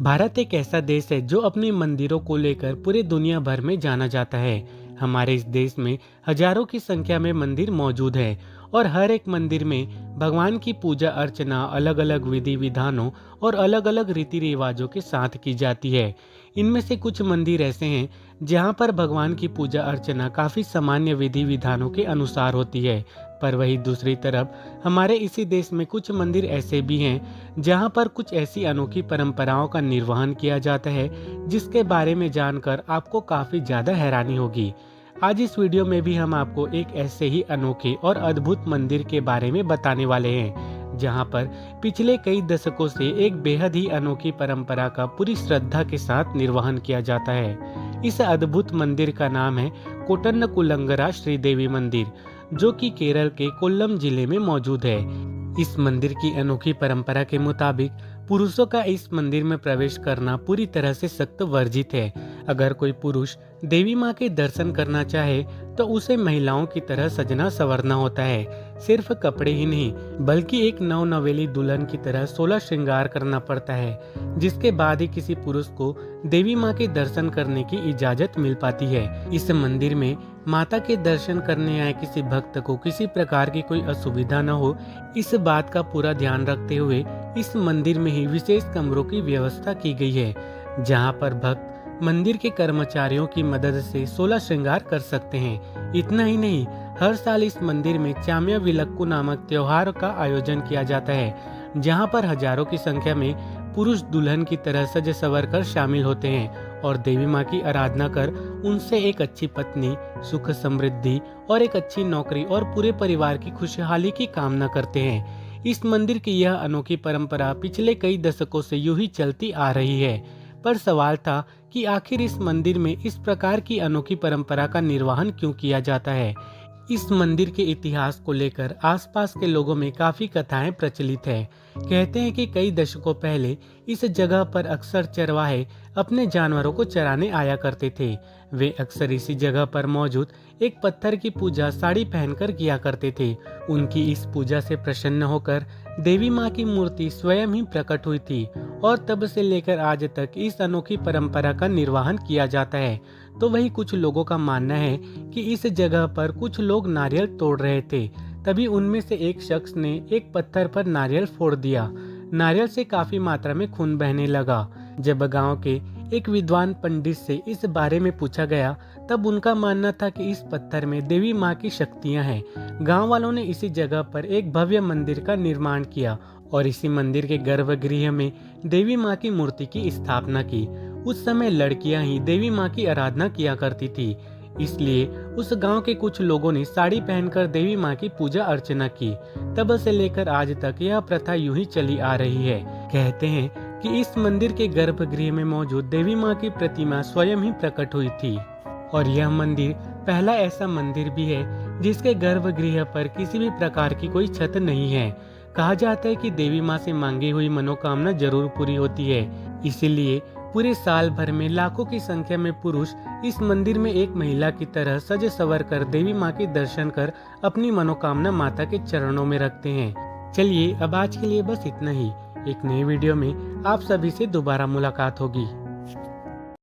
भारत एक ऐसा देश है जो अपने मंदिरों को लेकर पूरे दुनिया भर में जाना जाता है। हमारे इस देश में हजारों की संख्या में मंदिर मौजूद है और हर एक मंदिर में भगवान की पूजा अर्चना अलग अलग विधि विधानों और अलग अलग रीति रिवाजों के साथ की जाती है। इनमें से कुछ मंदिर ऐसे हैं जहां पर भगवान की पूजा अर्चना काफी सामान्य विधि विधानों के अनुसार होती है, पर वही दूसरी तरफ हमारे इसी देश में कुछ मंदिर ऐसे भी हैं जहां पर कुछ ऐसी अनोखी परंपराओं का निर्वहन किया जाता है जिसके बारे में जानकर आपको काफी ज्यादा हैरानी होगी। आज इस वीडियो में भी हम आपको एक ऐसे ही अनोखे और अद्भुत मंदिर के बारे में बताने वाले हैं जहां पर पिछले कई दशकों से एक बेहद ही अनोखी परंपरा का पूरी श्रद्धा के साथ निर्वहन किया जाता है। इस अद्भुत मंदिर का नाम है कोटन्नकुलंगरा श्रीदेवी मंदिर, जो कि केरल के कोल्लम जिले में मौजूद है। इस मंदिर की अनोखी परंपरा के मुताबिक पुरुषों का इस मंदिर में प्रवेश करना पूरी तरह से सख्त वर्जित है। अगर कोई पुरुष देवी माँ के दर्शन करना चाहे तो उसे महिलाओं की तरह सजना संवरना होता है। सिर्फ कपड़े ही नहीं बल्कि एक नवनवेली दुल्हन की तरह 16 श्रृंगार करना पड़ता है, जिसके बाद ही किसी पुरुष को देवी माँ के दर्शन करने की इजाजत मिल पाती है। इस मंदिर में माता के दर्शन करने आए किसी भक्त को किसी प्रकार की कोई असुविधा न हो, इस बात का पूरा ध्यान रखते हुए इस मंदिर में ही विशेष कमरों की व्यवस्था की गई है, जहां पर भक्त मंदिर के कर्मचारियों की मदद से 16 श्रृंगार कर सकते हैं। इतना ही नहीं, हर साल इस मंदिर में चाम्या विलक्कू नामक त्योहार का आयोजन किया जाता है, जहां पर हजारों की संख्या में पुरुष दुल्हन की तरह सज संवर कर शामिल होते हैं और देवी माँ की आराधना कर उनसे एक अच्छी पत्नी, सुख समृद्धि और एक अच्छी नौकरी और पूरे परिवार की खुशहाली की कामना करते हैं। इस मंदिर की यह अनोखी परंपरा पिछले कई दशकों से यूं ही चलती आ रही है, पर सवाल था कि आखिर इस मंदिर में इस प्रकार की अनोखी परंपरा का निर्वहन क्यों किया जाता है। इस मंदिर के इतिहास को लेकर आसपास के लोगों में काफी कथाएं प्रचलित है। कहते हैं कि कई दशकों पहले इस जगह पर अक्सर चरवाहे अपने जानवरों को चराने आया करते थे। वे अक्सर इसी जगह पर मौजूद एक पत्थर की पूजा साड़ी पहनकर किया करते थे। उनकी इस पूजा से प्रसन्न होकर देवी माँ की मूर्ति स्वयं ही प्रकट हुई थी और तब से लेकर आज तक इस अनोखी परंपरा का निर्वहन किया जाता है। तो वही कुछ लोगों का मानना है कि इस जगह पर कुछ लोग नारियल तोड़ रहे थे, तभी उनमें से एक शख्स ने एक पत्थर पर नारियल फोड़ दिया। नारियल से काफी मात्रा में खून बहने लगा। जब गांव के एक विद्वान पंडित से इस बारे में पूछा गया, तब उनका मानना था कि इस पत्थर में देवी माँ की शक्तियाँ हैं। गांव वालों ने इसी जगह पर एक भव्य मंदिर का निर्माण किया और इसी मंदिर के गर्भगृह में देवी माँ की मूर्ति की स्थापना की। उस समय लड़कियां ही देवी माँ की आराधना किया करती थी, इसलिए उस गांव के कुछ लोगों ने साड़ी पहनकर देवी माँ की पूजा अर्चना की। तब से लेकर आज तक यह प्रथा यूं ही चली आ रही है। कहते हैं कि इस मंदिर के गर्भगृह में मौजूद देवी माँ की प्रतिमा स्वयं ही प्रकट हुई थी और यह मंदिर पहला ऐसा मंदिर भी है जिसके गर्भगृह पर किसी भी प्रकार की कोई छत नहीं है। कहा जाता है कि देवी माँ से मांगी हुई मनोकामना जरूर पूरी होती है, इसीलिए पूरे साल भर में लाखों की संख्या में पुरुष इस मंदिर में एक महिला की तरह सज संवर कर देवी माँ के दर्शन कर अपनी मनोकामना माता के चरणों में रखते हैं। चलिए अब आज के लिए बस इतना ही। एक नए वीडियो में आप सभी से दोबारा मुलाकात होगी।